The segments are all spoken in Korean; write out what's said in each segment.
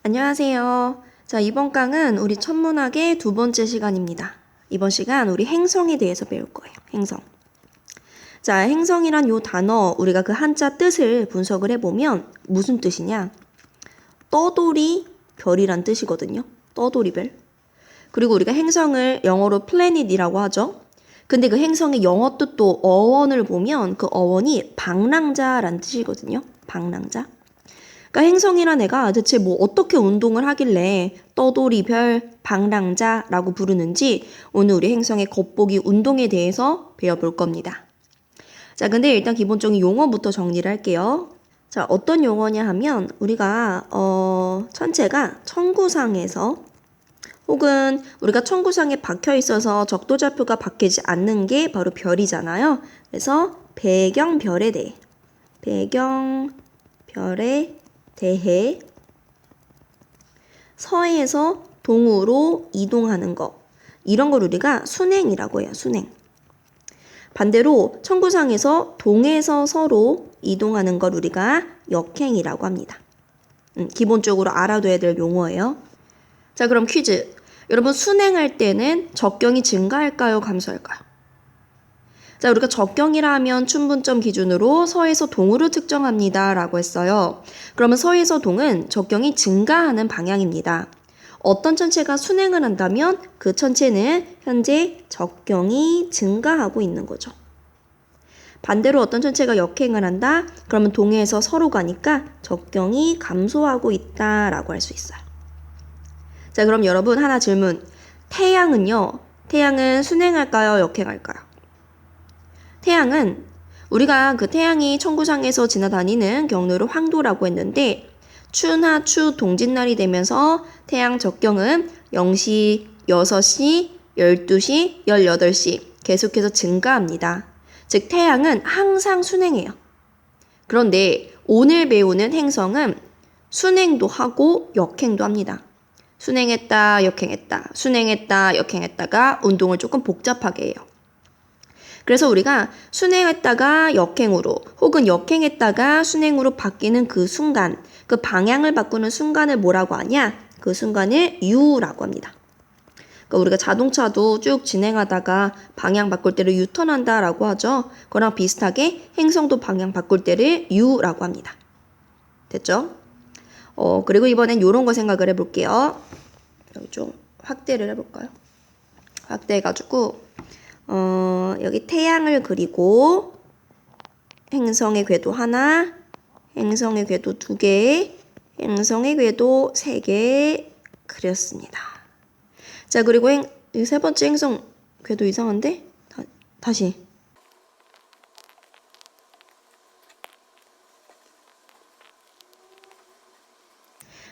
안녕하세요. 자, 이번 강은 우리 천문학의 두 번째 시간입니다. 이번 시간 우리 행성에 대해서 배울 거예요. 행성. 자, 행성이란 요 단어 우리가 그 한자 뜻을 분석을 해보면 무슨 뜻이냐? 떠돌이 별이란 뜻이거든요. 떠돌이 별. 그리고 우리가 행성을 영어로 planet이라고 하죠. 근데 그 행성의 영어 뜻도 어원을 보면 그 어원이 방랑자란 뜻이거든요. 방랑자. 그러니까 행성이란 애가 대체 뭐 어떻게 운동을 하길래 떠돌이별, 방랑자라고 부르는지 오늘 우리 행성의 겉보기 운동에 대해서 배워볼 겁니다. 자, 근데 일단 기본적인 용어부터 정리를 할게요. 자, 어떤 용어냐 하면 우리가 천체가 천구상에서 혹은 우리가 천구상에 박혀 있어서 적도좌표가 바뀌지 않는 게 바로 별이잖아요. 그래서 배경별에 대해 서에서 동으로 이동하는 거, 이런 걸 우리가 순행이라고 해요. 순행. 반대로 천구상에서 동에서 서로 이동하는 걸 우리가 역행이라고 합니다. 기본적으로 알아둬야 될 용어예요. 자, 그럼 퀴즈. 여러분, 순행할 때는 적경이 증가할까요? 감소할까요? 자, 우리가 적경이라 하면 춘분점 기준으로 서에서 동으로 측정합니다 라고 했어요. 그러면 서에서 동은 적경이 증가하는 방향입니다. 어떤 천체가 순행을 한다면 그 천체는 현재 적경이 증가하고 있는 거죠. 반대로 어떤 천체가 역행을 한다? 그러면 동에서 서로 가니까 적경이 감소하고 있다라고 할 수 있어요. 자, 그럼 여러분 하나 질문. 태양은 순행할까요? 역행할까요? 태양은 우리가 그 태양이 천구상에서 지나다니는 경로를 황도라고 했는데 추 동짓날이 되면서 태양 적경은 0시, 6시, 12시, 18시 계속해서 증가합니다. 즉 태양은 항상 순행해요. 그런데 오늘 배우는 행성은 순행도 하고 역행도 합니다. 순행했다, 역행했다, 순행했다, 역행했다가 운동을 조금 복잡하게 해요. 그래서 우리가 순행했다가 역행으로 혹은 역행했다가 순행으로 바뀌는 그 순간, 그 방향을 바꾸는 순간을 뭐라고 하냐? 그 순간을 U라고 합니다. 그러니까 우리가 자동차도 쭉 진행하다가 방향 바꿀 때를 유턴한다라고 하죠. 그거랑 비슷하게 행성도 방향 바꿀 때를 U라고 합니다. 됐죠? 그리고 이번엔 이런 거 생각을 해볼게요. 여기 좀 확대를 해볼까요? 확대해가지고 여기 태양을 그리고 행성의 궤도 하나, 행성의 궤도 2개, 행성의 궤도 3개 그렸습니다. 자, 그리고 이 세 번째 행성 궤도 이상한데? 다시.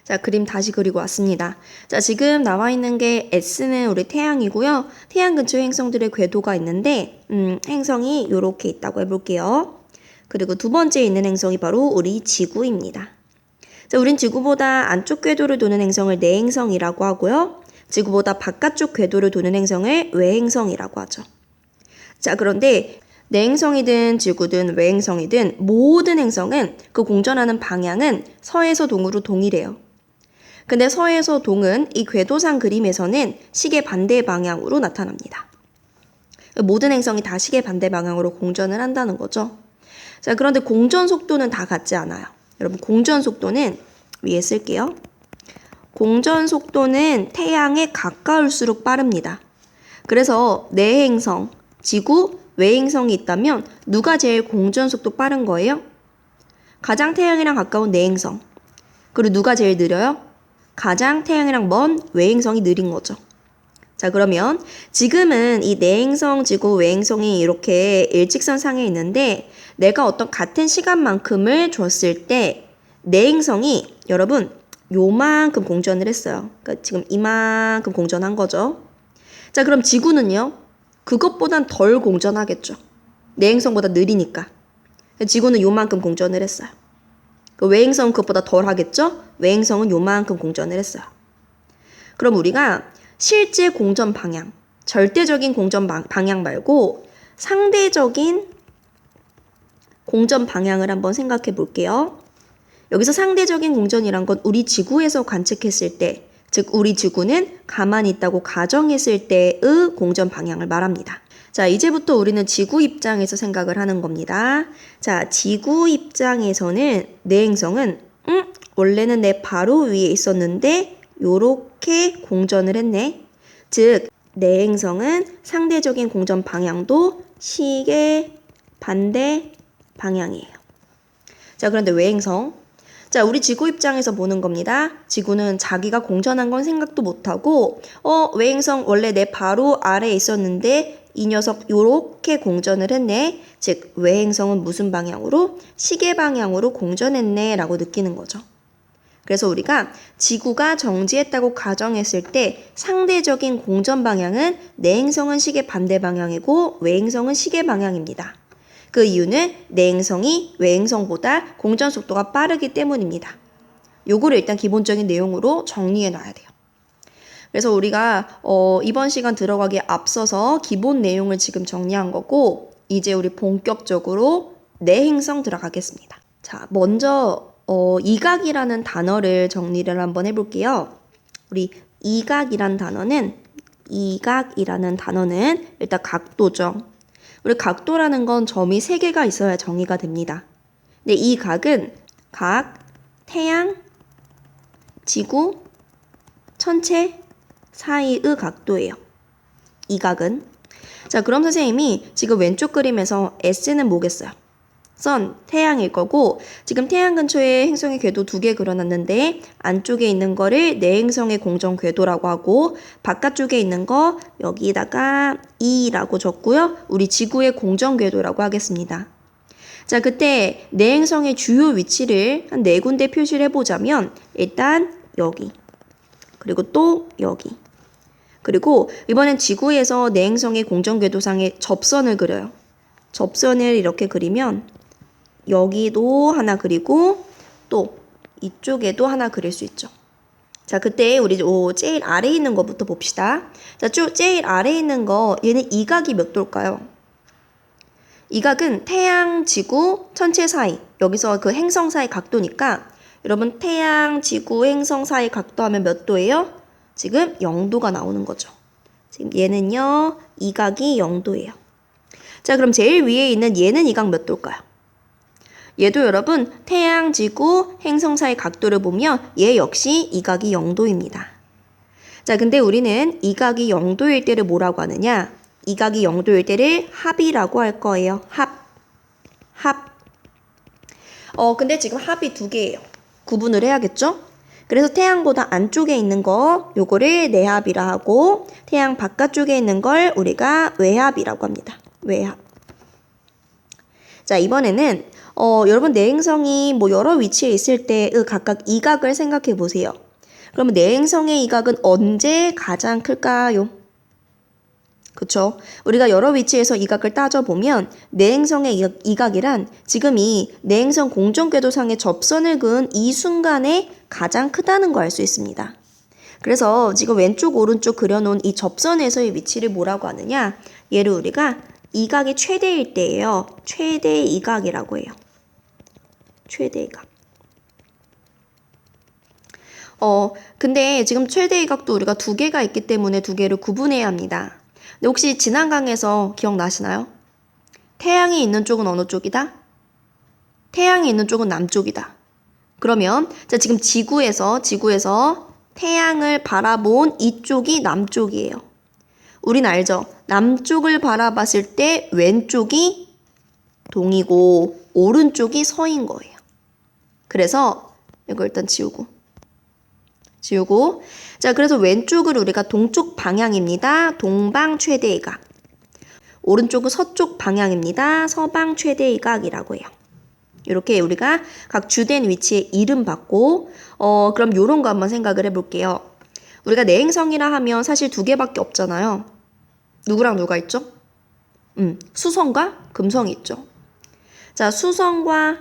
자, 그림 다시 그리고 왔습니다. 자, 지금 나와 있는 게 S는 우리 태양이고요. 태양 근처 행성들의 궤도가 있는데 행성이 이렇게 있다고 해볼게요. 그리고 두 번째 있는 행성이 바로 우리 지구입니다. 자, 우린 지구보다 안쪽 궤도를 도는 행성을 내행성이라고 하고요. 지구보다 바깥쪽 궤도를 도는 행성을 외행성이라고 하죠. 자, 그런데 내행성이든 지구든 외행성이든 모든 행성은 그 공전하는 방향은 서에서 동으로 동일해요. 근데 서에서 동은 이 궤도상 그림에서는 시계 반대 방향으로 나타납니다. 모든 행성이 다 시계 반대 방향으로 공전을 한다는 거죠. 자, 그런데 공전 속도는 다 같지 않아요. 여러분, 공전 속도는 위에 쓸게요. 공전 속도는 태양에 가까울수록 빠릅니다. 그래서 내행성, 지구, 외행성이 있다면 누가 제일 공전 속도 빠른 거예요? 가장 태양이랑 가까운 내행성. 그리고 누가 제일 느려요? 가장 태양이랑 먼 외행성이 느린 거죠. 자, 그러면 지금은 이 내행성, 지구, 외행성이 이렇게 일직선상에 있는데 내가 어떤 같은 시간만큼을 줬을 때 내행성이 여러분 요만큼 공전을 했어요. 그러니까 지금 이만큼 공전한 거죠. 자, 그럼 지구는요? 그것보단 덜 공전하겠죠. 내행성보다 느리니까. 지구는 요만큼 공전을 했어요. 외행성은 그것보다 덜 하겠죠? 외행성은 요만큼 공전을 했어요. 그럼 우리가 실제 공전 방향, 절대적인 공전 방향 말고 상대적인 공전 방향을 한번 생각해 볼게요. 여기서 상대적인 공전이란 건 우리 지구에서 관측했을 때, 즉 우리 지구는 가만히 있다고 가정했을 때의 공전 방향을 말합니다. 자, 이제부터 우리는 지구 입장에서 생각을 하는 겁니다. 자, 지구 입장에서는 내 행성은 원래는 내 바로 위에 있었는데 요렇게 공전을 했네. 즉, 내 행성은 상대적인 공전 방향도 시계 반대 방향이에요. 자, 그런데 외행성. 자, 우리 지구 입장에서 보는 겁니다. 지구는 자기가 공전한 건 생각도 못하고 외행성 원래 내 바로 아래에 있었는데 이 녀석 요렇게 공전을 했네. 즉, 외행성은 무슨 방향으로? 시계 방향으로 공전했네 라고 느끼는 거죠. 그래서 우리가 지구가 정지했다고 가정했을 때 상대적인 공전 방향은 내 행성은 시계 반대 방향이고 외행성은 시계 방향입니다. 그 이유는 내 행성이 외행성보다 공전 속도가 빠르기 때문입니다. 요거를 일단 기본적인 내용으로 정리해 놔야 돼요. 그래서 우리가 이번 시간 들어가기에 앞서서 기본 내용을 지금 정리한 거고 이제 우리 본격적으로 내 행성 들어가겠습니다. 자, 먼저 이각이라는 단어를 정리를 한번 해볼게요. 우리 이각이라는 단어는 일단 각도죠. 우리 각도라는 건 점이 3개가 있어야 정의가 됩니다. 근데 이 각은 태양, 지구, 천체 사이의 각도예요. 이 각은. 자, 그럼 선생님이 지금 왼쪽 그림에서 S는 뭐겠어요? 선, 태양일 거고 지금 태양 근처에 행성의 궤도 2개 그려놨는데 안쪽에 있는 거를 내 행성의 공전 궤도라고 하고 바깥쪽에 있는 거 여기다가 E라고 적고요. 우리 지구의 공전 궤도라고 하겠습니다. 자, 그때 내 행성의 주요 위치를 한 4군데 표시를 해보자면 일단 여기 그리고 또 여기 그리고 이번엔 지구에서 내 행성의 공전 궤도상에 접선을 그려요. 접선을 이렇게 그리면 여기도 하나 그리고 또 이쪽에도 하나 그릴 수 있죠. 자, 그때 우리 제일 아래에 있는 거부터 봅시다. 자, 제일 아래에 있는 거 얘는 이각이 몇 도일까요? 이각은 태양, 지구, 천체 사이 여기서 그 행성 사이 각도니까 여러분 태양, 지구, 행성 사이 각도 하면 몇 도예요? 지금 0도가 나오는 거죠. 지금 얘는요 이각이 0도예요. 자, 그럼 제일 위에 있는 얘는 이각 몇 도일까요? 얘도 여러분 태양, 지구, 행성 사이 각도를 보면 얘 역시 이각이 0도입니다. 자, 근데 우리는 이각이 0도일 때를 뭐라고 하느냐? 이각이 0도일 때를 합이라고 할 거예요. 합. 근데 지금 합이 2개예요. 구분을 해야겠죠? 그래서 태양보다 안쪽에 있는 거 요거를 내합이라 하고 태양 바깥쪽에 있는 걸 우리가 외합이라고 합니다. 외합. 자, 이번에는 여러분 내 행성이 뭐 여러 위치에 있을 때 각각 이각을 생각해 보세요. 그러면 내 행성의 이각은 언제 가장 클까요? 그쵸? 우리가 여러 위치에서 이각을 따져보면 내 행성의 이각이란 지금 이 내 행성 공전궤도상의 접선을 그은 이 순간에 가장 크다는 거 알 수 있습니다. 그래서 지금 왼쪽 오른쪽 그려놓은 이 접선에서의 위치를 뭐라고 하느냐? 얘를 우리가 이각이 최대일 때예요. 최대 이각이라고 해요. 최대 이각. 근데 지금 최대 이각도 우리가 2개가 있기 때문에 2개를 구분해야 합니다. 근데 혹시 지난 강에서 기억나시나요? 태양이 있는 쪽은 어느 쪽이다? 태양이 있는 쪽은 남쪽이다. 그러면 자, 지금 지구에서 태양을 바라본 이쪽이 남쪽이에요. 우린 알죠? 남쪽을 바라봤을 때 왼쪽이 동이고 오른쪽이 서인 거예요. 그래서 이거 일단 지우고 자, 그래서 왼쪽을 우리가 동쪽 방향입니다. 동방 최대이각. 오른쪽은 서쪽 방향입니다. 서방 최대이각이라고 해요. 이렇게 우리가 각 주된 위치에 이름 받고 그럼 요런 거 한번 생각을 해볼게요. 우리가 내행성이라 하면 사실 2개밖에 없잖아요. 누구랑 누가 있죠? 수성과 금성이 있죠. 자, 수성과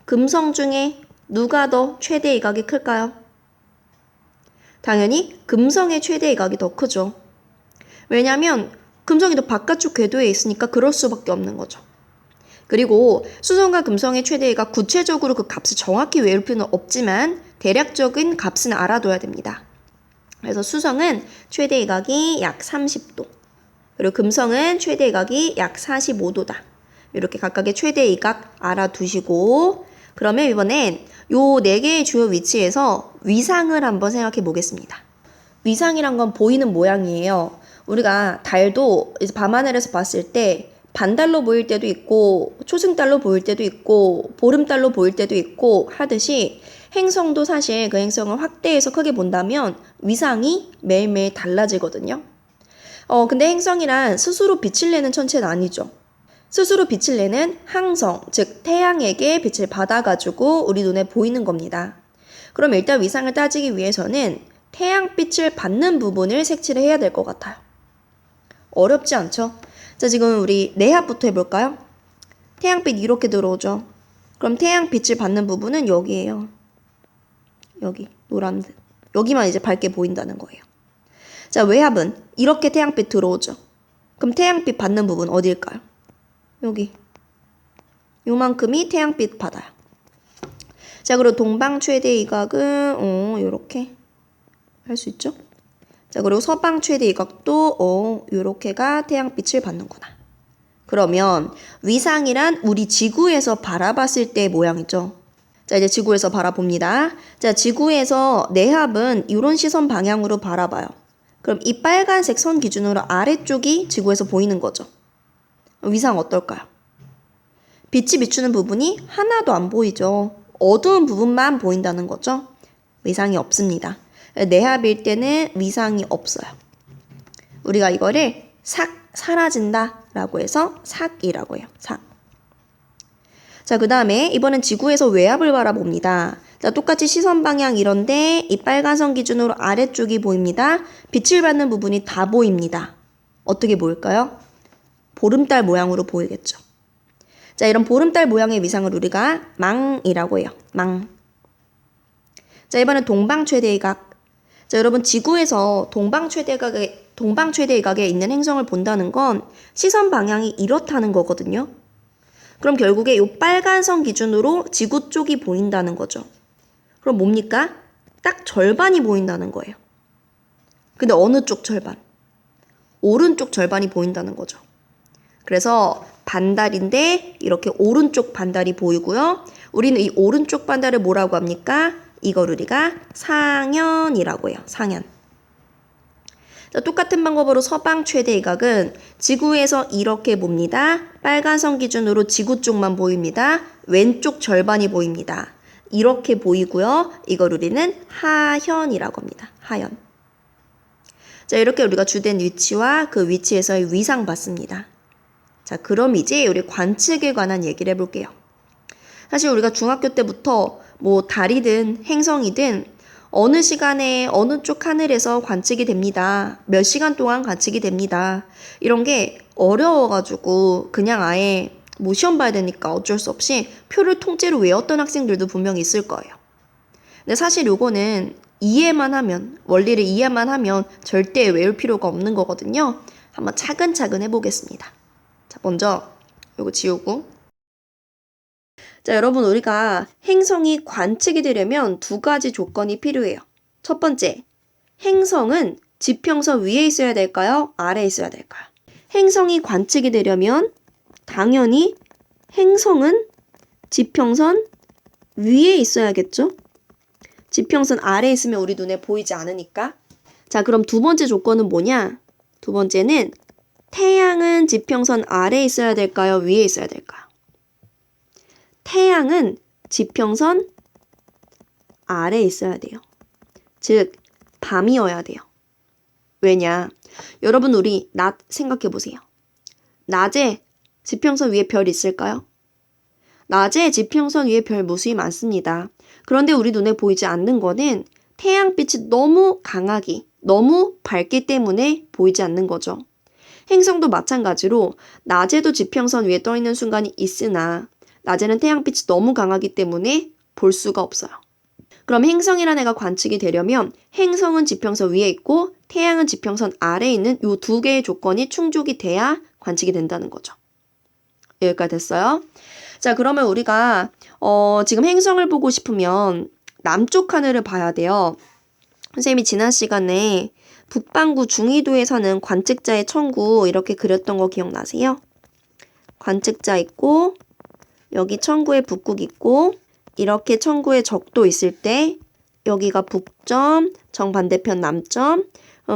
금성 중에 누가 더 최대 이각이 클까요? 당연히 금성의 최대 이각이 더 크죠. 왜냐하면 금성이 더 바깥쪽 궤도에 있으니까 그럴 수밖에 없는 거죠. 그리고 수성과 금성의 최대위가 구체적으로 그 값을 정확히 외울 필요는 없지만 대략적인 값은 알아둬야 됩니다. 그래서 수성은 최대 이각이 약 30도, 그리고 금성은 최대 이각이 약 45도다. 이렇게 각각의 최대 이각 알아두시고, 그러면 이번엔 요 네 개의 주요 위치에서 위상을 한번 생각해 보겠습니다. 위상이란 건 보이는 모양이에요. 우리가 달도 이제 밤하늘에서 봤을 때 반달로 보일 때도 있고 초승달로 보일 때도 있고 보름달로 보일 때도 있고 하듯이 행성도 사실 그 행성을 확대해서 크게 본다면 위상이 매일매일 달라지거든요. 근데 행성이란 스스로 빛을 내는 천체는 아니죠. 스스로 빛을 내는 항성, 즉 태양에게 빛을 받아가지고 우리 눈에 보이는 겁니다. 그럼 일단 위상을 따지기 위해서는 태양빛을 받는 부분을 색칠을 해야 될 것 같아요. 어렵지 않죠? 자, 지금 우리 내합부터 해볼까요? 태양빛 이렇게 들어오죠. 그럼 태양빛을 받는 부분은 여기예요. 여기 노란색. 여기만 이제 밝게 보인다는 거예요. 자, 외합은 이렇게 태양빛 들어오죠. 그럼 태양빛 받는 부분 어디일까요? 여기. 요만큼이 태양빛 받아요. 자, 그리고 동방 최대 이각은 요렇게 할 수 있죠? 자, 그리고 서방 최대 이각도 요렇게가 태양빛을 받는구나. 그러면 위상이란 우리 지구에서 바라봤을 때 모양이죠. 자, 이제 지구에서 바라봅니다. 자, 지구에서 내합은 이런 시선 방향으로 바라봐요. 그럼 이 빨간색 선 기준으로 아래쪽이 지구에서 보이는 거죠. 위상 어떨까요? 빛이 비추는 부분이 하나도 안 보이죠. 어두운 부분만 보인다는 거죠. 위상이 없습니다. 내합일 때는 위상이 없어요. 우리가 이거를 사라진다 라고 해서 삭이라고 해요. 삭. 자, 그 다음에 이번엔 지구에서 외합을 바라봅니다. 자, 똑같이 시선 방향 이런데 이 빨간 선 기준으로 아래쪽이 보입니다. 빛을 받는 부분이 다 보입니다. 어떻게 보일까요? 보름달 모양으로 보이겠죠. 자, 이런 보름달 모양의 위상을 우리가 망이라고 해요. 망. 자, 이번엔 동방 최대이각. 자, 여러분 지구에서 동방 최대이각에 있는 행성을 본다는 건 시선 방향이 이렇다는 거거든요. 그럼 결국에 이 빨간 선 기준으로 지구 쪽이 보인다는 거죠. 그럼 뭡니까? 딱 절반이 보인다는 거예요. 근데 어느 쪽 절반? 오른쪽 절반이 보인다는 거죠. 그래서 반달인데 이렇게 오른쪽 반달이 보이고요. 우리는 이 오른쪽 반달을 뭐라고 합니까? 이걸 우리가 상현이라고 해요. 상현. 자, 똑같은 방법으로 서방 최대이각은 지구에서 이렇게 봅니다. 빨간 선 기준으로 지구 쪽만 보입니다. 왼쪽 절반이 보입니다. 이렇게 보이고요. 이걸 우리는 하현이라고 합니다. 하현. 자, 이렇게 우리가 주된 위치와 그 위치에서의 위상 봤습니다. 자, 그럼 이제 우리 관측에 관한 얘기를 해볼게요. 사실 우리가 중학교 때부터 뭐 달이든 행성이든 어느 시간에 어느 쪽 하늘에서 관측이 됩니다. 몇 시간 동안 관측이 됩니다. 이런 게 어려워가지고 그냥 아예 뭐 시험 봐야 되니까 어쩔 수 없이 표를 통째로 외웠던 학생들도 분명히 있을 거예요. 근데 사실 요거는 이해만 하면, 원리를 이해만 하면 절대 외울 필요가 없는 거거든요. 한번 차근차근 해보겠습니다. 자, 먼저 요거 지우고. 자, 여러분 우리가 행성이 관측이 되려면 두 가지 조건이 필요해요. 첫 번째, 행성은 지평선 위에 있어야 될까요? 아래에 있어야 될까요? 행성이 관측이 되려면 당연히 행성은 지평선 위에 있어야겠죠? 지평선 아래에 있으면 우리 눈에 보이지 않으니까. 자, 그럼 두 번째 조건은 뭐냐? 두 번째는 태양은 지평선 아래에 있어야 될까요? 위에 있어야 될까요? 태양은 지평선 아래에 있어야 돼요. 즉, 밤이어야 돼요. 왜냐? 여러분 우리 낮 생각해 보세요. 낮에 지평선 위에 별 있을까요? 낮에 지평선 위에 별 무수히 많습니다. 그런데 우리 눈에 보이지 않는 거는 태양빛이 너무 강하기, 너무 밝기 때문에 보이지 않는 거죠. 행성도 마찬가지로 낮에도 지평선 위에 떠 있는 순간이 있으나 낮에는 태양빛이 너무 강하기 때문에 볼 수가 없어요. 그럼 행성이라는 애가 관측이 되려면 행성은 지평선 위에 있고 태양은 지평선 아래에 있는 이 두 개의 조건이 충족이 돼야 관측이 된다는 거죠. 여기까지 됐어요. 자, 그러면 우리가 지금 행성을 보고 싶으면 남쪽 하늘을 봐야 돼요. 선생님이 지난 시간에 북반구 중위도에 사는 관측자의 천구 이렇게 그렸던 거 기억나세요? 관측자 있고 여기 천구의 북극 있고 이렇게 천구의 적도 있을 때 여기가 북점, 정반대편 남점,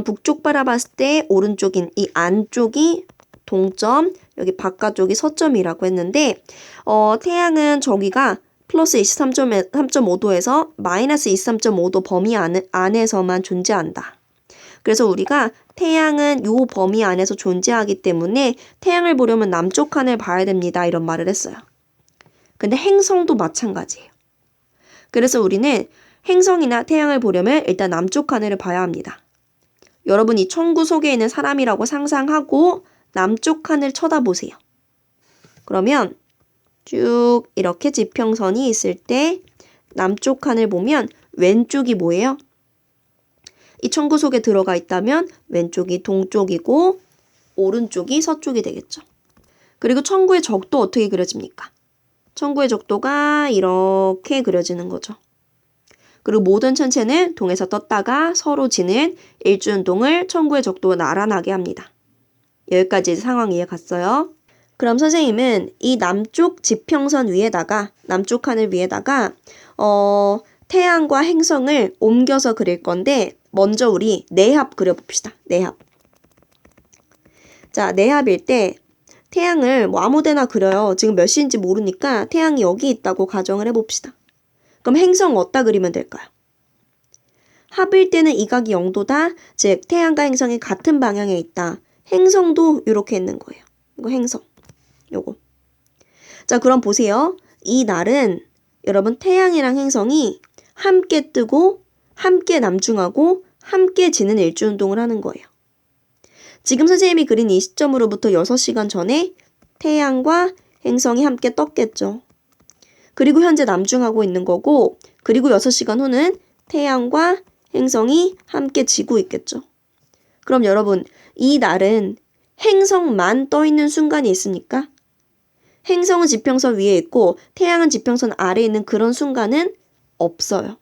북쪽 바라봤을 때 오른쪽인 이 안쪽이 동점, 여기 바깥쪽이 서점이라고 했는데 태양은 저기가 플러스 23.5도에서 마이너스 23.5도 범위 안에서만 존재한다. 그래서 우리가 태양은 요 범위 안에서 존재하기 때문에 태양을 보려면 남쪽 하늘 봐야 됩니다. 이런 말을 했어요. 근데 행성도 마찬가지예요. 그래서 우리는 행성이나 태양을 보려면 일단 남쪽 하늘을 봐야 합니다. 여러분 이 천구 속에 있는 사람이라고 상상하고 남쪽 하늘 쳐다보세요. 그러면 쭉 이렇게 지평선이 있을 때 남쪽 하늘 보면 왼쪽이 뭐예요? 이 천구 속에 들어가 있다면 왼쪽이 동쪽이고 오른쪽이 서쪽이 되겠죠. 그리고 천구의 적도 어떻게 그려집니까? 천구의 적도가 이렇게 그려지는 거죠. 그리고 모든 천체는 동에서 떴다가 서로 지는 일주운동을 천구의 적도가 나란하게 합니다. 여기까지 상황 이해 갔어요? 그럼 선생님은 이 남쪽 지평선 위에다가 남쪽 하늘 위에다가 태양과 행성을 옮겨서 그릴 건데 먼저 우리 내합 그려봅시다. 내합. 자, 내합일 때 태양을 뭐 아무데나 그려요. 지금 몇 시인지 모르니까 태양이 여기 있다고 가정을 해봅시다. 그럼 행성 어디다 그리면 될까요? 합일 때는 이 각이 0도다. 즉 태양과 행성이 같은 방향에 있다. 행성도 이렇게 있는 거예요. 이거 행성. 요거. 자, 그럼 보세요. 이 날은 여러분 태양이랑 행성이 함께 뜨고 함께 남중하고 함께 지는 일주운동을 하는 거예요. 지금 선생님이 그린 이 시점으로부터 6시간 전에 태양과 행성이 함께 떴겠죠. 그리고 현재 남중하고 있는 거고 그리고 6시간 후는 태양과 행성이 함께 지고 있겠죠. 그럼 여러분 이 날은 행성만 떠 있는 순간이 있습니까? 행성은 지평선 위에 있고 태양은 지평선 아래에 있는 그런 순간은 없어요.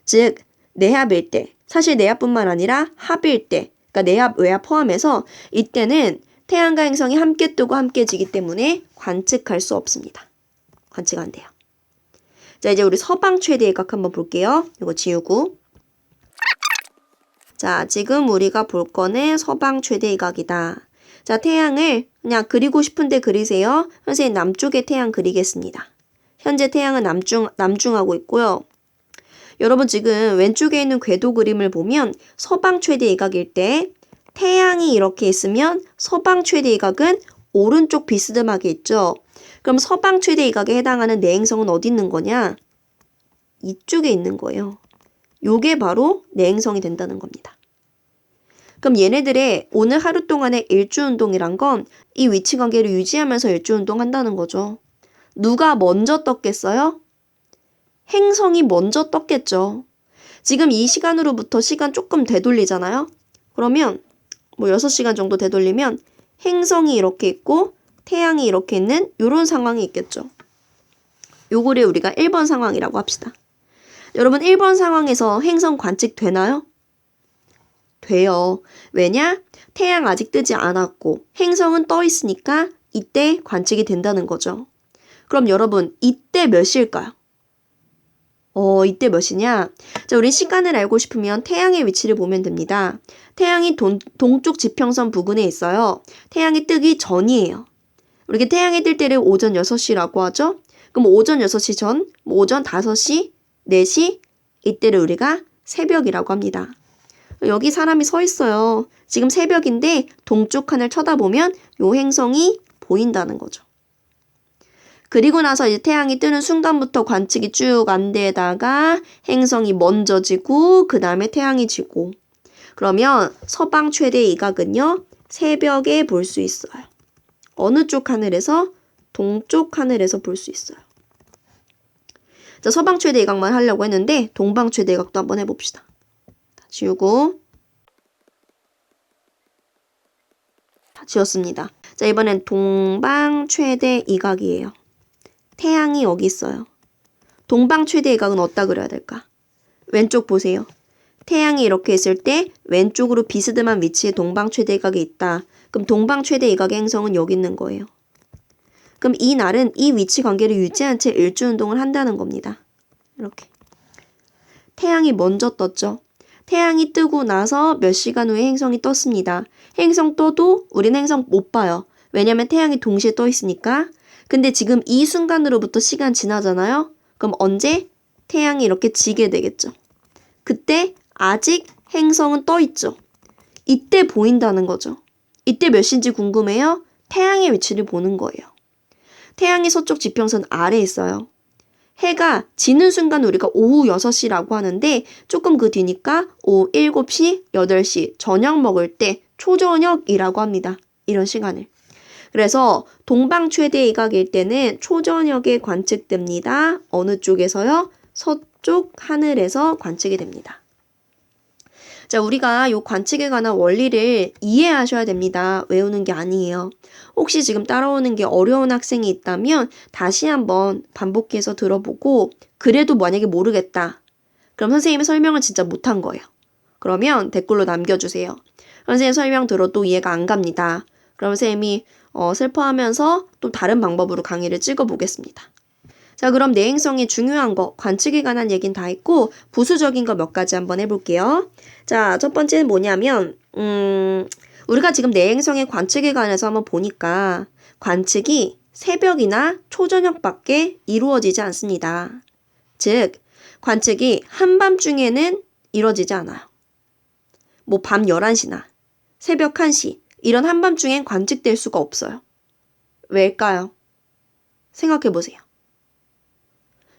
즉 내합일 때, 사실 내합뿐만 아니라 합일 때, 그러니까 내합, 외합 포함해서 이때는 태양과 행성이 함께 뜨고 함께 지기 때문에 관측할 수 없습니다. 관측 안 돼요. 자, 이제 우리 서방 최대의 각 한번 볼게요. 이거 지우고. 자, 지금 우리가 볼 거는 서방 최대의 각이다. 자, 태양을 그냥 그리고 싶은데 그리세요. 선생님 남쪽에 태양 그리겠습니다. 현재 태양은 남중하고 있고요. 여러분 지금 왼쪽에 있는 궤도 그림을 보면 서방 최대 이각일 때 태양이 이렇게 있으면 서방 최대 이각은 오른쪽 비스듬하게 있죠. 그럼 서방 최대 이각에 해당하는 내행성은 어디 있는 거냐? 이쪽에 있는 거예요. 요게 바로 내행성이 된다는 겁니다. 그럼 얘네들의 오늘 하루 동안의 일주운동이란 건 이 위치 관계를 유지하면서 일주운동 한다는 거죠. 누가 먼저 떴겠어요? 행성이 먼저 떴겠죠. 지금 이 시간으로부터 시간 조금 되돌리잖아요. 그러면 뭐 6시간 정도 되돌리면 행성이 이렇게 있고 태양이 이렇게 있는 이런 상황이 있겠죠. 요거를 우리가 1번 상황이라고 합시다. 여러분 1번 상황에서 행성 관측 되나요? 돼요. 왜냐? 태양 아직 뜨지 않았고 행성은 떠 있으니까 이때 관측이 된다는 거죠. 그럼 여러분 이때 몇 시일까요? 이때 몇 시냐? 자, 우리 시간을 알고 싶으면 태양의 위치를 보면 됩니다. 태양이 동쪽 지평선 부근에 있어요. 태양이 뜨기 전이에요. 우리가 태양이 뜰 때를 오전 6시라고 하죠? 그럼 오전 6시 전, 오전 5시, 4시, 이때를 우리가 새벽이라고 합니다. 여기 사람이 서 있어요. 지금 새벽인데 동쪽 하늘 쳐다보면 요 행성이 보인다는 거죠. 그리고 나서 이제 태양이 뜨는 순간부터 관측이 쭉 안 되다가 행성이 먼저 지고 그 다음에 태양이 지고 그러면 서방 최대 이각은요. 새벽에 볼 수 있어요. 어느 쪽 하늘에서? 동쪽 하늘에서 볼 수 있어요. 자, 서방 최대 이각만 하려고 했는데 동방 최대 이각도 한번 해봅시다. 지우고 다 지웠습니다. 자, 이번엔 동방 최대 이각이에요. 태양이 여기 있어요. 동방 최대 이각은 어디다 그려야 될까? 왼쪽 보세요. 태양이 이렇게 있을 때 왼쪽으로 비스듬한 위치에 동방 최대 이각이 있다. 그럼 동방 최대 이각의 행성은 여기 있는 거예요. 그럼 이 날은 이 위치 관계를 유지한 채 일주운동을 한다는 겁니다. 이렇게. 태양이 먼저 떴죠. 태양이 뜨고 나서 몇 시간 후에 행성이 떴습니다. 행성 떠도 우리는 행성 못 봐요. 왜냐면 태양이 동시에 떠 있으니까. 근데 지금 이 순간으로부터 시간 지나잖아요. 그럼 언제? 태양이 이렇게 지게 되겠죠. 그때 아직 행성은 떠 있죠. 이때 보인다는 거죠. 이때 몇 시인지 궁금해요? 태양의 위치를 보는 거예요. 태양이 서쪽 지평선 아래에 있어요. 해가 지는 순간 우리가 오후 6시라고 하는데 조금 그 뒤니까 오후 7시, 8시 저녁 먹을 때 초저녁이라고 합니다. 이런 시간을. 그래서 동방 최대 이각일 때는 초저녁에 관측됩니다. 어느 쪽에서요? 서쪽 하늘에서 관측이 됩니다. 자, 우리가 이 관측에 관한 원리를 이해하셔야 됩니다. 외우는 게 아니에요. 혹시 지금 따라오는 게 어려운 학생이 있다면 다시 한번 반복해서 들어보고 그래도 만약에 모르겠다. 그럼 선생님의 설명을 진짜 못한 거예요. 그러면 댓글로 남겨주세요. 선생님 설명 들어도 이해가 안 갑니다. 그럼 선생님이 슬퍼하면서 또 다른 방법으로 강의를 찍어보겠습니다. 자, 그럼 내행성이 중요한 거, 관측에 관한 얘기는 다 했고 부수적인 거 몇 가지 한번 해볼게요. 자, 첫 번째는 뭐냐면 우리가 지금 내행성의 관측에 관해서 한번 보니까 관측이 새벽이나 초저녁밖에 이루어지지 않습니다. 즉, 관측이 한밤중에는 이루어지지 않아요. 뭐 밤 11시나 새벽 1시 이런 한밤중엔 관측될 수가 없어요. 왜일까요? 생각해보세요.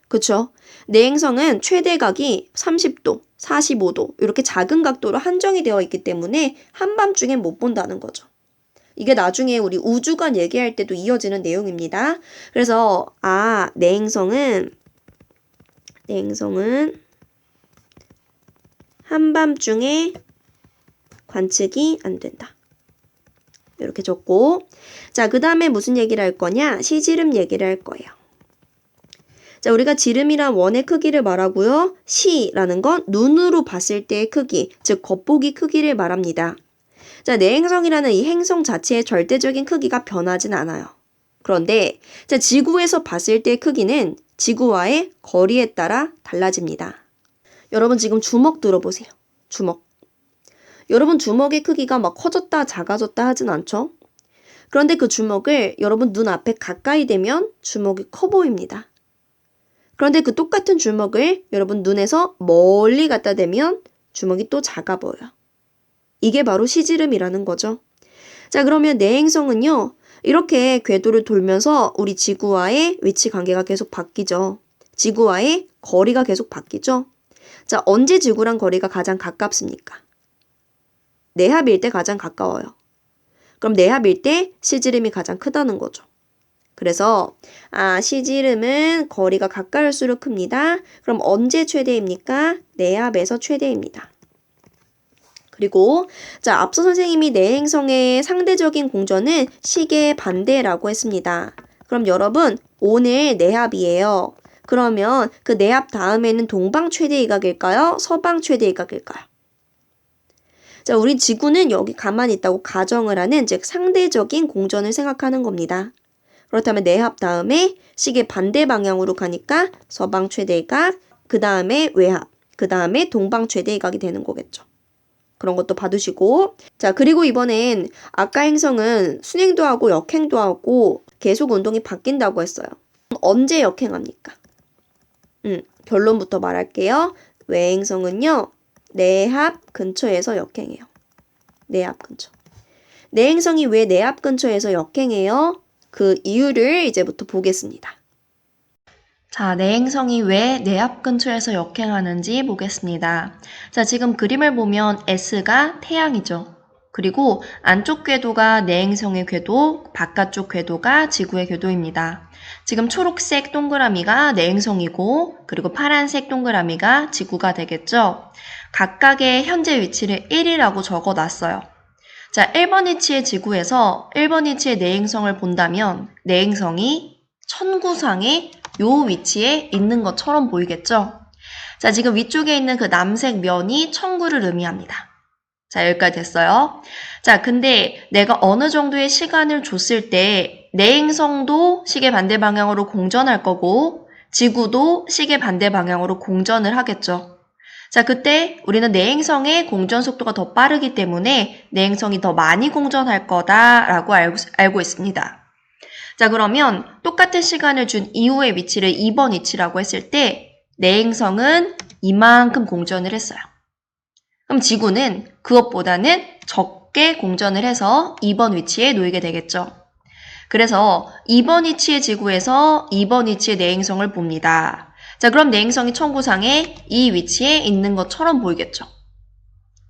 그쵸? 내행성은 최대각이 30도, 45도 이렇게 작은 각도로 한정이 되어 있기 때문에 한밤중엔 못 본다는 거죠. 이게 나중에 우리 우주관 얘기할 때도 이어지는 내용입니다. 그래서 내행성은 한밤중에 관측이 안 된다. 이렇게 적고 자, 그 다음에 무슨 얘기를 할 거냐? 시지름 얘기를 할 거예요. 자, 우리가 지름이란 원의 크기를 말하고요. 시라는 건 눈으로 봤을 때의 크기, 즉 겉보기 크기를 말합니다. 자, 내행성이라는 이 행성 자체의 절대적인 크기가 변하진 않아요. 그런데 자, 지구에서 봤을 때의 크기는 지구와의 거리에 따라 달라집니다. 여러분 지금 주먹 들어보세요. 주먹. 여러분 주먹의 크기가 막 커졌다 작아졌다 하진 않죠? 그런데 그 주먹을 여러분 눈 앞에 가까이 대면 주먹이 커 보입니다. 그런데 그 똑같은 주먹을 여러분 눈에서 멀리 갖다 대면 주먹이 또 작아 보여요. 이게 바로 시지름이라는 거죠. 자, 그러면 내행성은요. 이렇게 궤도를 돌면서 우리 지구와의 위치 관계가 계속 바뀌죠. 지구와의 거리가 계속 바뀌죠. 자, 언제 지구랑 거리가 가장 가깝습니까? 내합일 때 가장 가까워요. 그럼 내합일 때 시지름이 가장 크다는 거죠. 그래서 시지름은 거리가 가까울수록 큽니다. 그럼 언제 최대입니까? 내합에서 최대입니다. 그리고 자, 앞서 선생님이 내행성의 상대적인 공전은 시계의 반대라고 했습니다. 그럼 여러분 오늘 내합이에요. 그러면 그 내합 다음에는 동방 최대 이각일까요? 서방 최대 이각일까요? 자, 우리 지구는 여기 가만히 있다고 가정을 하는 즉 상대적인 공전을 생각하는 겁니다. 그렇다면 내합 다음에 시계 반대 방향으로 가니까 서방 최대이각, 그 다음에 외합, 그 다음에 동방 최대이각이 되는 거겠죠. 그런 것도 봐두시고 자, 그리고 이번엔 아까 행성은 순행도 하고 역행도 하고 계속 운동이 바뀐다고 했어요. 언제 역행합니까? 결론부터 말할게요. 외행성은요. 내합 근처에서 역행해요. 내합 근처. 내행성이 왜 내합 근처에서 역행해요? 그 이유를 이제부터 보겠습니다. 자, 내행성이 왜 내합 근처에서 역행하는지 보겠습니다. 자, 지금 그림을 보면 S가 태양이죠. 그리고 안쪽 궤도가 내행성의 궤도, 바깥쪽 궤도가 지구의 궤도입니다. 지금 초록색 동그라미가 내행성이고 그리고 파란색 동그라미가 지구가 되겠죠. 각각의 현재 위치를 1이라고 적어놨어요. 자, 1번 위치의 지구에서 1번 위치의 내행성을 본다면 내행성이 천구상의 요 위치에 있는 것처럼 보이겠죠? 자, 지금 위쪽에 있는 그 남색 면이 천구를 의미합니다. 자, 여기까지 됐어요. 자, 근데 내가 어느 정도의 시간을 줬을 때 내행성도 시계 반대 방향으로 공전할 거고 지구도 시계 반대 방향으로 공전을 하겠죠. 자, 그때 우리는 내행성의 공전 속도가 더 빠르기 때문에 내행성이 더 많이 공전할 거다라고 알고 있습니다. 자, 그러면 똑같은 시간을 준 이후의 위치를 2번 위치라고 했을 때 내행성은 이만큼 공전을 했어요. 그럼 지구는 그것보다는 적게 공전을 해서 2번 위치에 놓이게 되겠죠. 그래서 2번 위치의 지구에서 2번 위치의 내행성을 봅니다. 자, 그럼 내행성이 천구상에 이 위치에 있는 것처럼 보이겠죠.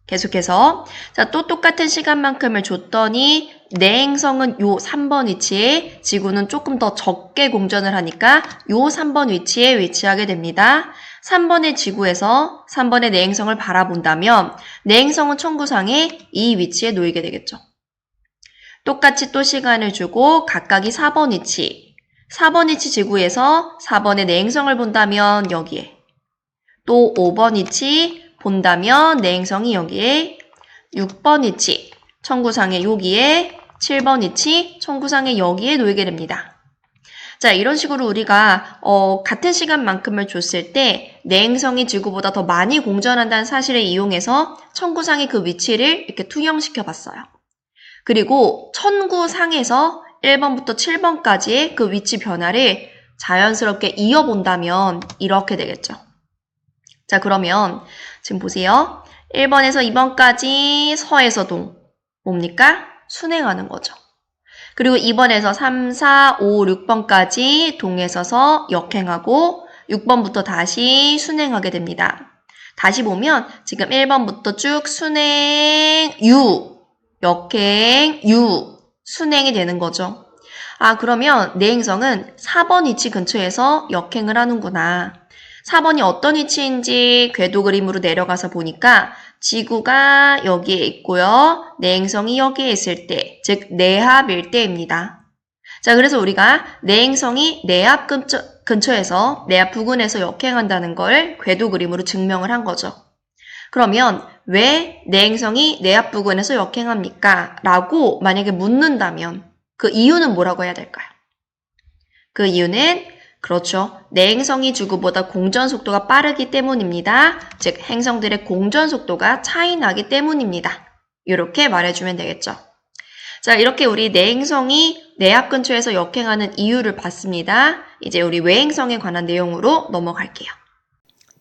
계속해서 자, 또 똑같은 시간만큼을 줬더니 내행성은 요 3번 위치에 지구는 조금 더 적게 공전을 하니까 요 3번 위치에 위치하게 됩니다. 3번의 지구에서 3번의 내행성을 바라본다면 내행성은 천구상에 이 위치에 놓이게 되겠죠. 똑같이 또 시간을 주고 각각이 4번 위치, 4번 위치 지구에서 4번의 내행성을 본다면 여기에, 또 5번 위치 본다면 내행성이 여기에, 6번 위치 천구상의 여기에, 7번 위치 천구상의 여기에 놓이게 됩니다. 자, 이런 식으로 우리가 같은 시간만큼을 줬을 때 내행성이 지구보다 더 많이 공전한다는 사실을 이용해서 천구상의 그 위치를 이렇게 투영시켜 봤어요. 그리고 천구상에서 1번부터 7번까지의 그 위치 변화를 자연스럽게 이어본다면 이렇게 되겠죠. 자, 그러면 지금 보세요. 1번에서 2번까지 서에서 동. 뭡니까? 순행하는 거죠. 그리고 2번에서 3, 4, 5, 6번까지 동에서 서 역행하고 6번부터 다시 순행하게 됩니다. 다시 보면 지금 1번부터 쭉 순행, 유, 역행, 유, 순행이 되는 거죠. 아, 그러면 내행성은 4번 위치 근처에서 역행을 하는구나. 4번이 어떤 위치인지 궤도 그림으로 내려가서 보니까 지구가 여기에 있고요. 내행성이 여기에 있을 때, 즉 내합일 때입니다. 자, 그래서 우리가 내행성이 내합 근처에서 내합 부근에서 역행한다는 걸 궤도 그림으로 증명을 한 거죠. 그러면 왜 내행성이 내합 부근에서 역행합니까? 라고 만약에 묻는다면 그 이유는 뭐라고 해야 될까요? 그 이유는 그렇죠. 내행성이 지구보다 공전 속도가 빠르기 때문입니다. 즉 행성들의 공전 속도가 차이 나기 때문입니다. 이렇게 말해주면 되겠죠. 자, 이렇게 우리 내행성이 내합 근처에서 역행하는 이유를 봤습니다. 이제 우리 외행성에 관한 내용으로 넘어갈게요.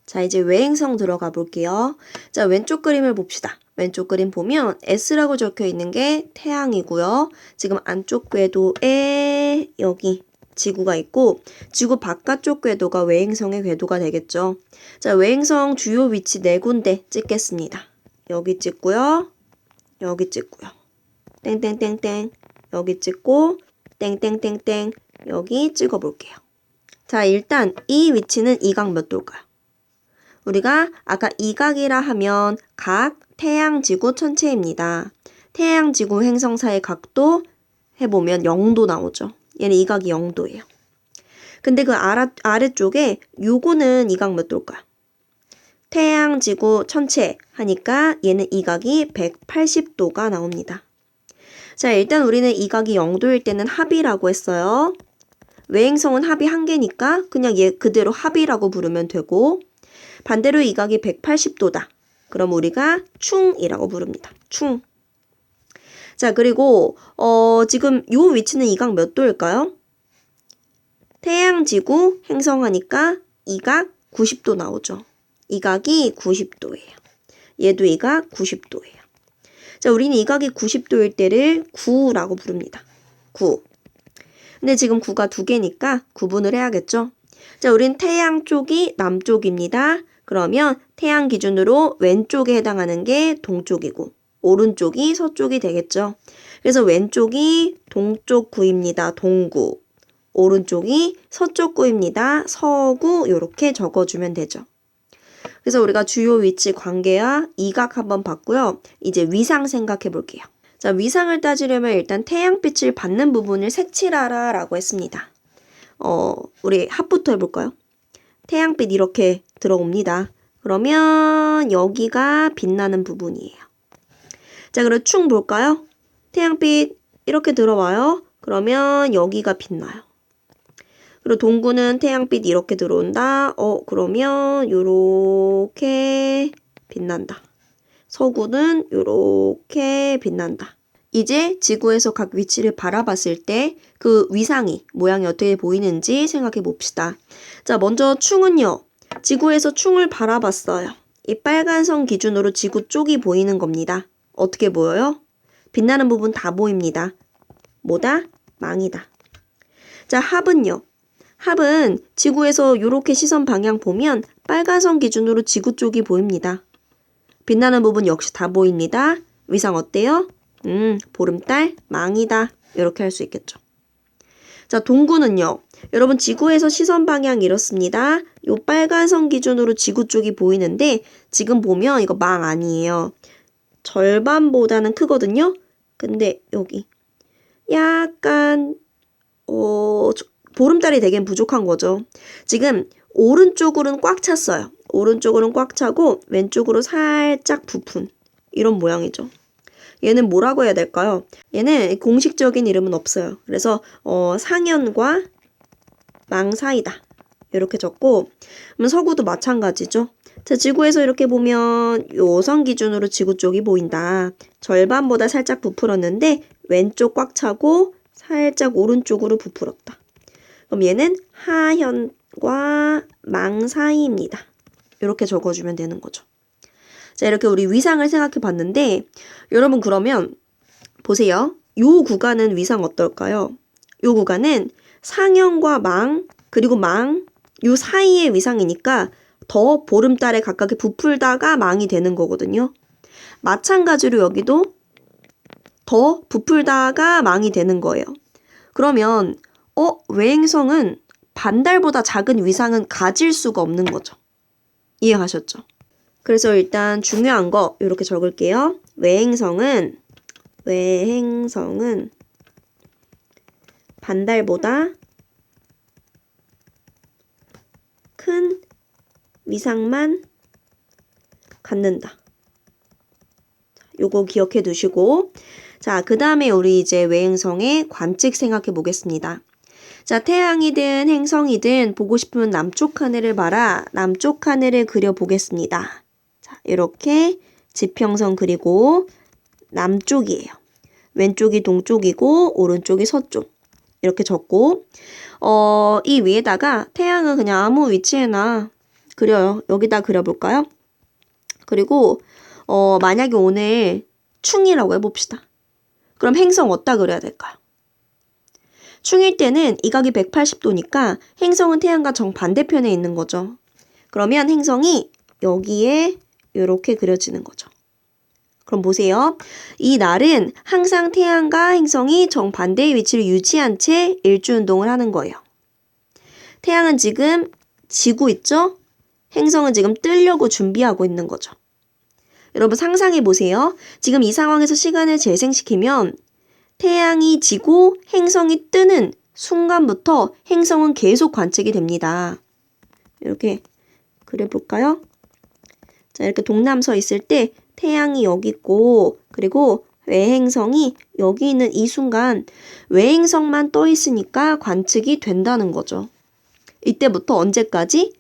자, 이제 외행성 들어가 볼게요. 자, 왼쪽 그림을 봅시다. 왼쪽 그림 보면 S라고 적혀 있는 게 태양이고요. 지금 안쪽 궤도에 여기 지구가 있고 지구 바깥쪽 궤도가 외행성의 궤도가 되겠죠. 자, 외행성 주요 위치 4군데 찍겠습니다. 여기 찍고요. 여기 찍고요. 땡땡땡땡 여기 찍고 땡땡땡땡 여기 찍어볼게요. 자, 일단 이 위치는 이각 몇 도일까요? 우리가 아까 이각이라 하면 각 태양, 지구 전체입니다. 태양, 지구, 행성 사이 각도 해보면 0도 나오죠. 얘는 이각이 0도예요. 근데 그 아래쪽에 요거는 이각 몇 도일까요? 태양, 지구, 천체 하니까 얘는 이각이 180도가 나옵니다. 자, 일단 우리는 이각이 0도일 때는 합이라고 했어요. 외행성은 합이 1개니까 그냥 얘 그대로 합이라고 부르면 되고 반대로 이각이 180도다. 그럼 우리가 충이라고 부릅니다. 충. 자, 그리고 지금 요 위치는 이각 몇 도일까요? 태양, 지구, 행성 하니까 이각 90도 나오죠. 이각이 90도예요. 얘도 이각 90도예요. 자, 우리는 이각이 90도일 때를 9라고 부릅니다. 9. 근데 지금 9가 2개니까 구분을 해야겠죠. 자, 우린 태양 쪽이 남쪽입니다. 그러면 태양 기준으로 왼쪽에 해당하는 게 동쪽이고 오른쪽이 서쪽이 되겠죠. 그래서 왼쪽이 동쪽 구입니다. 동구. 오른쪽이 서쪽 구입니다. 서구. 이렇게 적어주면 되죠. 그래서 우리가 주요 위치 관계와 이각 한번 봤고요. 이제 위상 생각해 볼게요. 자, 위상을 따지려면 일단 태양빛을 받는 부분을 색칠하라 라고 했습니다. 우리 합부터 해볼까요? 태양빛 이렇게 들어옵니다. 그러면 여기가 빛나는 부분이에요. 자, 그럼 충 볼까요? 태양빛 이렇게 들어와요. 그러면 여기가 빛나요. 그리고 동구는 태양빛 이렇게 들어온다. 그러면 요렇게 빛난다. 서구는 요렇게 빛난다. 이제 지구에서 각 위치를 바라봤을 때 그 위상이 모양이 어떻게 보이는지 생각해 봅시다. 자, 먼저 충은요. 지구에서 충을 바라봤어요. 이 빨간 선 기준으로 지구 쪽이 보이는 겁니다. 어떻게 보여요? 빛나는 부분 다 보입니다. 뭐다? 망이다. 자, 합은요. 합은 지구에서 이렇게 시선 방향 보면 빨간 선 기준으로 지구 쪽이 보입니다. 빛나는 부분 역시 다 보입니다. 위상 어때요? 보름달, 망이다. 이렇게 할 수 있겠죠. 자, 동구는요. 여러분 지구에서 시선 방향 이렇습니다. 요 빨간 선 기준으로 지구 쪽이 보이는데 지금 보면 이거 망 아니에요. 절반보다는 크거든요. 근데 여기 약간 보름달이 되긴 부족한 거죠. 지금 오른쪽으로는 꽉 찼어요. 오른쪽으로는 꽉 차고 왼쪽으로 살짝 부푼 이런 모양이죠. 얘는 뭐라고 해야 될까요? 얘는 공식적인 이름은 없어요. 그래서 상현과 망 사이다. 이렇게 적고 그럼 서구도 마찬가지죠. 자, 지구에서 이렇게 보면 요 선 기준으로 지구 쪽이 보인다. 절반보다 살짝 부풀었는데 왼쪽 꽉 차고 살짝 오른쪽으로 부풀었다. 그럼 얘는 하현과 망 사이입니다. 이렇게 적어주면 되는 거죠. 자, 이렇게 우리 위상을 생각해 봤는데 여러분 그러면 보세요. 요 구간은 위상 어떨까요? 요 구간은 상현과 망 그리고 망 요 사이의 위상이니까 더 보름달에 가깝게 부풀다가 망이 되는 거거든요. 마찬가지로 여기도 더 부풀다가 망이 되는 거예요. 그러면 외행성은 반달보다 작은 위상은 가질 수가 없는 거죠. 이해하셨죠? 그래서 일단 중요한 거 이렇게 적을게요. 외행성은 반달보다 큰 위상만 갖는다. 요거 기억해 두시고 자, 그 다음에 우리 이제 외행성의 관측 생각해 보겠습니다. 자, 태양이든 행성이든 보고 싶으면 남쪽 하늘을 봐라. 남쪽 하늘을 그려보겠습니다. 자, 이렇게 지평선 그리고 남쪽이에요. 왼쪽이 동쪽이고 오른쪽이 서쪽. 이렇게 적고 이 위에다가 태양은 그냥 아무 위치에나 그려요. 여기다 그려볼까요? 그리고 만약에 오늘 충이라고 해봅시다. 그럼 행성 어디다 그려야 될까요? 충일 때는 이 각이 180도니까 행성은 태양과 정반대편에 있는 거죠. 그러면 행성이 여기에 이렇게 그려지는 거죠. 그럼 보세요. 이 날은 항상 태양과 행성이 정반대의 위치를 유지한 채 일주운동을 하는 거예요. 태양은 지금 지고 있죠? 행성은 지금 뜨려고 준비하고 있는 거죠. 여러분 상상해 보세요. 지금 이 상황에서 시간을 재생시키면 태양이 지고 행성이 뜨는 순간부터 행성은 계속 관측이 됩니다. 이렇게 그려볼까요? 자, 이렇게 동남서 있을 때 태양이 여기 있고 그리고 외행성이 여기 있는 이 순간 외행성만 떠 있으니까 관측이 된다는 거죠. 이때부터 언제까지?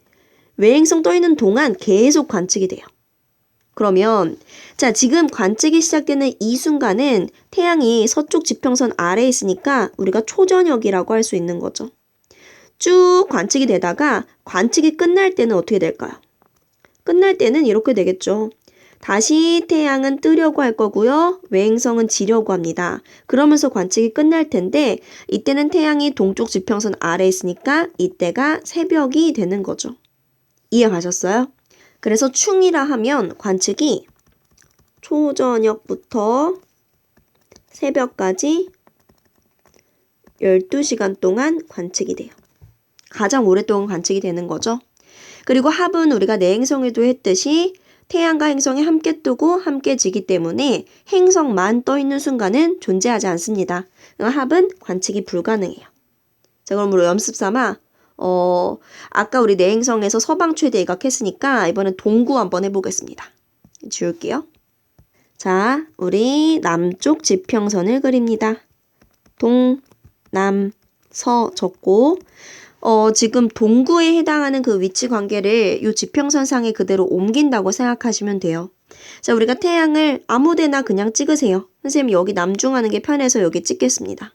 외행성 떠 있는 동안 계속 관측이 돼요. 그러면 자, 지금 관측이 시작되는 이 순간은 태양이 서쪽 지평선 아래에 있으니까 우리가 초저녁이라고 할 수 있는 거죠. 쭉 관측이 되다가 관측이 끝날 때는 어떻게 될까요? 끝날 때는 이렇게 되겠죠. 다시 태양은 뜨려고 할 거고요. 외행성은 지려고 합니다. 그러면서 관측이 끝날 텐데 이때는 태양이 동쪽 지평선 아래에 있으니까 이때가 새벽이 되는 거죠. 이해 가셨어요? 그래서 충이라 하면 관측이 초저녁부터 새벽까지 12시간 동안 관측이 돼요. 가장 오랫동안 관측이 되는 거죠. 그리고 합은 우리가 내행성에도 했듯이 태양과 행성이 함께 뜨고 함께 지기 때문에 행성만 떠 있는 순간은 존재하지 않습니다. 합은 관측이 불가능해요. 자, 그럼 우리 연습 삼아 아까 우리 내행성에서 서방 최대 이각했으니까 이번엔 동구 한번 해보겠습니다. 지울게요. 자, 우리 남쪽 지평선을 그립니다. 동, 남, 서 적고 지금 동구에 해당하는 그 위치 관계를 이 지평선상에 그대로 옮긴다고 생각하시면 돼요. 자, 우리가 태양을 아무 데나 그냥 찍으세요. 선생님 여기 남중하는 게 편해서 여기 찍겠습니다.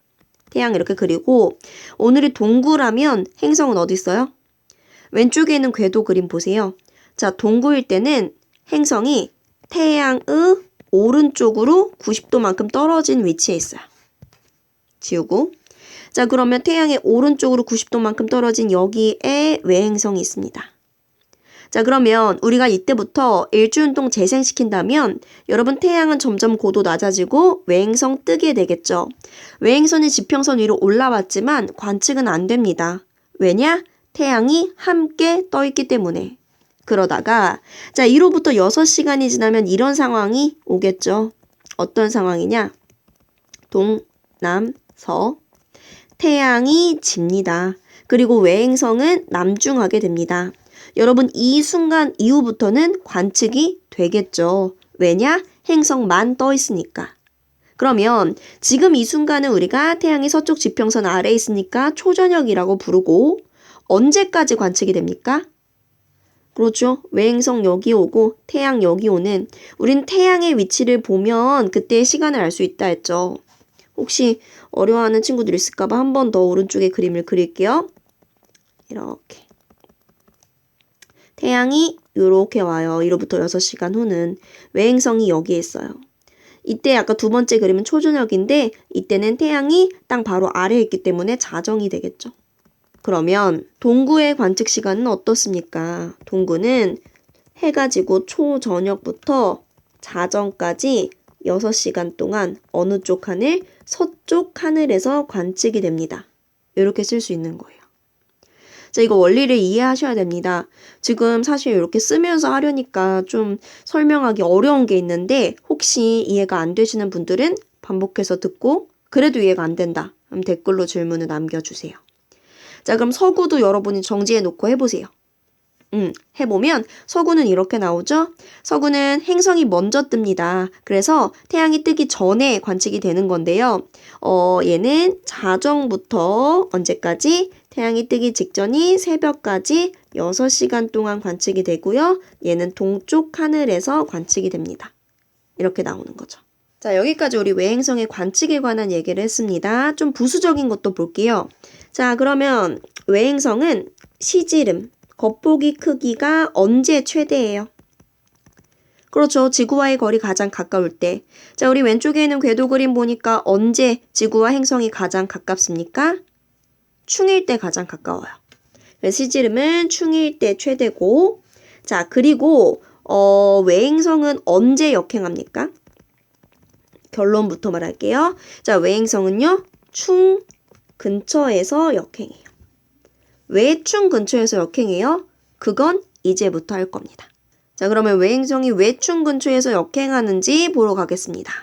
태양 이렇게 그리고 오늘이 동구라면 행성은 어디 있어요? 왼쪽에 있는 궤도 그림 보세요. 자, 동구일 때는 행성이 태양의 오른쪽으로 90도만큼 떨어진 위치에 있어요. 지우고. 자, 그러면 태양의 오른쪽으로 90도만큼 떨어진 여기에 외행성이 있습니다. 자, 그러면 우리가 이때부터 일주운동 재생시킨다면 여러분 태양은 점점 고도 낮아지고 외행성 뜨게 되겠죠. 외행선이 지평선 위로 올라왔지만 관측은 안 됩니다. 왜냐? 태양이 함께 떠 있기 때문에. 그러다가 자, 이로부터 6시간이 지나면 이런 상황이 오겠죠. 어떤 상황이냐? 동, 남, 서. 태양이 집니다. 그리고 외행성은 남중하게 됩니다. 여러분 이 순간 이후부터는 관측이 되겠죠. 왜냐? 행성만 떠 있으니까. 그러면 지금 이 순간은 우리가 태양이 서쪽 지평선 아래에 있으니까 초저녁이라고 부르고 언제까지 관측이 됩니까? 그렇죠. 외행성 여기 오고 태양 여기 오는 우린 태양의 위치를 보면 그때의 시간을 알 수 있다 했죠. 혹시 어려워하는 친구들 있을까봐 한 번 더 오른쪽에 그림을 그릴게요. 이렇게. 태양이 이렇게 와요. 이로부터 6시간 후는 외행성이 여기에 있어요. 이때 아까 두 번째 그림은 초저녁인데 이때는 태양이 땅 바로 아래에 있기 때문에 자정이 되겠죠. 그러면 동구의 관측 시간은 어떻습니까? 동구는 해가 지고 초저녁부터 자정까지 6시간 동안 어느 쪽 하늘? 서쪽 하늘에서 관측이 됩니다. 이렇게 쓸 수 있는 거예요. 자, 이거 원리를 이해하셔야 됩니다. 지금 사실 이렇게 쓰면서 하려니까 좀 설명하기 어려운 게 있는데 혹시 이해가 안 되시는 분들은 반복해서 듣고 그래도 이해가 안 된다. 그럼 댓글로 질문을 남겨주세요. 자, 그럼 서구도 여러분이 정지해 놓고 해보세요. 해보면 서구는 이렇게 나오죠? 서구는 행성이 먼저 뜹니다. 그래서 태양이 뜨기 전에 관측이 되는 건데요. 얘는 자정부터 언제까지? 태양이 뜨기 직전이 새벽까지 6시간 동안 관측이 되고요. 얘는 동쪽 하늘에서 관측이 됩니다. 이렇게 나오는 거죠. 자, 여기까지 우리 외행성의 관측에 관한 얘기를 했습니다. 좀 부수적인 것도 볼게요. 자, 그러면 외행성은 시지름, 겉보기 크기가 언제 최대예요? 그렇죠. 지구와의 거리 가장 가까울 때. 자, 우리 왼쪽에 있는 궤도 그림 보니까 언제 지구와 행성이 가장 가깝습니까? 충일 때 가장 가까워요. 그래서 시지름은 충일 때 최대고, 자, 그리고 외행성은 언제 역행합니까? 결론부터 말할게요. 자, 외행성은요, 충 근처에서 역행해요. 왜 충 근처에서 역행해요? 그건 이제부터 할 겁니다. 자, 그러면 외행성이 왜 충 근처에서 역행하는지 보러 가겠습니다.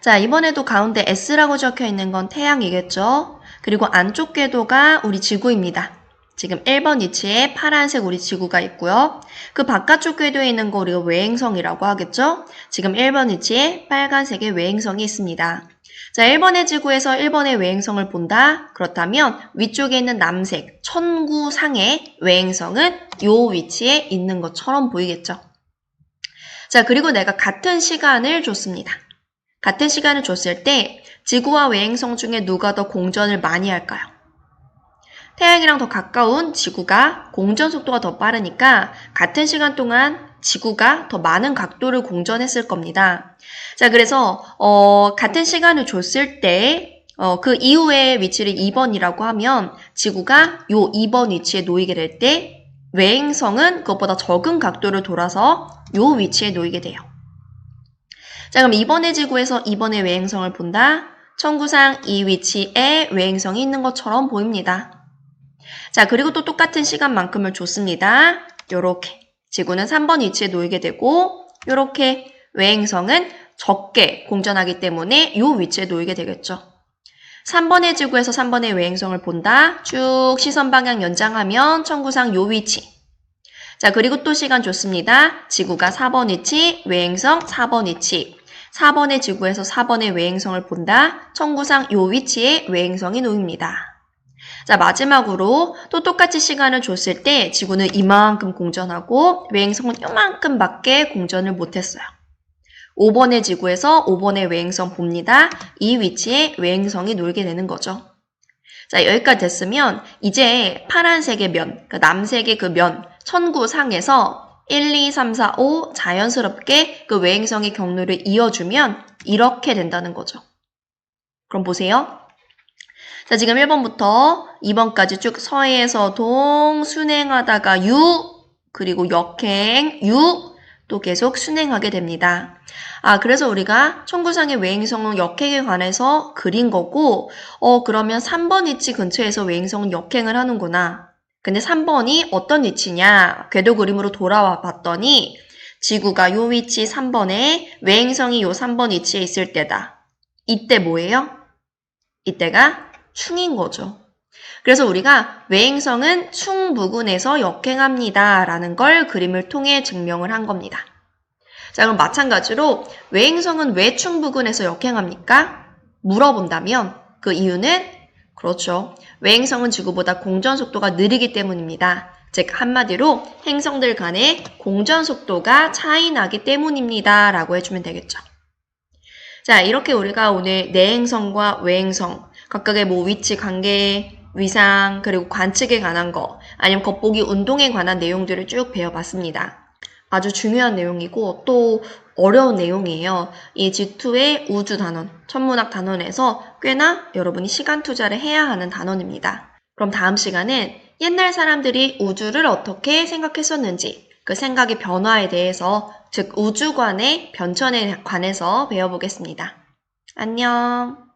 자, 이번에도 가운데 S라고 적혀 있는 건 태양이겠죠? 그리고 안쪽 궤도가 우리 지구입니다. 지금 1번 위치에 파란색 우리 지구가 있고요. 그 바깥쪽 궤도에 있는 거 우리가 외행성이라고 하겠죠? 지금 1번 위치에 빨간색의 외행성이 있습니다. 자, 1번의 지구에서 1번의 외행성을 본다? 그렇다면 위쪽에 있는 남색, 천구상의 외행성은 요 위치에 있는 것처럼 보이겠죠? 자, 그리고 내가 같은 시간을 줬습니다. 같은 시간을 줬을 때 지구와 외행성 중에 누가 더 공전을 많이 할까요? 태양이랑 더 가까운 지구가 공전 속도가 더 빠르니까 같은 시간 동안 지구가 더 많은 각도를 공전했을 겁니다. 자, 그래서 같은 시간을 줬을 때 그 이후의 위치를 2번이라고 하면 지구가 요 2번 위치에 놓이게 될 때 외행성은 그것보다 적은 각도를 돌아서 요 위치에 놓이게 돼요. 자, 그럼 2번의 지구에서 2번의 외행성을 본다. 천구상 이 위치에 외행성이 있는 것처럼 보입니다. 자, 그리고 또 똑같은 시간만큼을 줬습니다. 요렇게. 지구는 3번 위치에 놓이게 되고 이렇게 외행성은 적게 공전하기 때문에 이 위치에 놓이게 되겠죠. 3번의 지구에서 3번의 외행성을 본다. 쭉 시선 방향 연장하면 청구상 요 위치. 자, 그리고 또 시간 좋습니다. 지구가 4번 위치, 외행성 4번 위치. 4번의 지구에서 4번의 외행성을 본다. 청구상 요 위치에 외행성이 놓입니다. 자, 마지막으로 또 똑같이 시간을 줬을 때 지구는 이만큼 공전하고 외행성은 요만큼밖에 공전을 못했어요. 5번의 지구에서 5번의 외행성 봅니다. 이 위치에 외행성이 놀게 되는 거죠. 자, 여기까지 됐으면 이제 파란색의 면, 그러니까 남색의 그 면, 천구상에서 1, 2, 3, 4, 5 자연스럽게 그 외행성의 경로를 이어주면 이렇게 된다는 거죠. 그럼 보세요. 자, 지금 1번부터 2번까지 쭉 서해에서 동, 순행하다가 유, 그리고 역행, 유, 또 계속 순행하게 됩니다. 아, 그래서 우리가 청구상의 외행성은 역행에 관해서 그린 거고, 그러면 3번 위치 근처에서 외행성은 역행을 하는구나. 근데 3번이 어떤 위치냐? 궤도 그림으로 돌아와 봤더니 지구가 요 위치 3번에 외행성이 요 3번 위치에 있을 때다. 이때 뭐예요? 이때가 충인 거죠. 그래서 우리가 외행성은 충부근에서 역행합니다. 라는 걸 그림을 통해 증명을 한 겁니다. 자, 그럼 마찬가지로 외행성은 왜 충부근에서 역행합니까? 물어본다면 그 이유는 그렇죠. 외행성은 지구보다 공전 속도가 느리기 때문입니다. 즉 한마디로 행성들 간의 공전 속도가 차이 나기 때문입니다. 라고 해주면 되겠죠. 자, 이렇게 우리가 오늘 내행성과 외행성 각각의 뭐 위치, 관계, 위상, 그리고 관측에 관한 거 아니면 겉보기 운동에 관한 내용들을 쭉 배워봤습니다. 아주 중요한 내용이고 또 어려운 내용이에요. 이 G2의 우주 단원, 천문학 단원에서 꽤나 여러분이 시간 투자를 해야 하는 단원입니다. 그럼 다음 시간은 옛날 사람들이 우주를 어떻게 생각했었는지 그 생각의 변화에 대해서 즉 우주관의 변천에 관해서 배워보겠습니다. 안녕.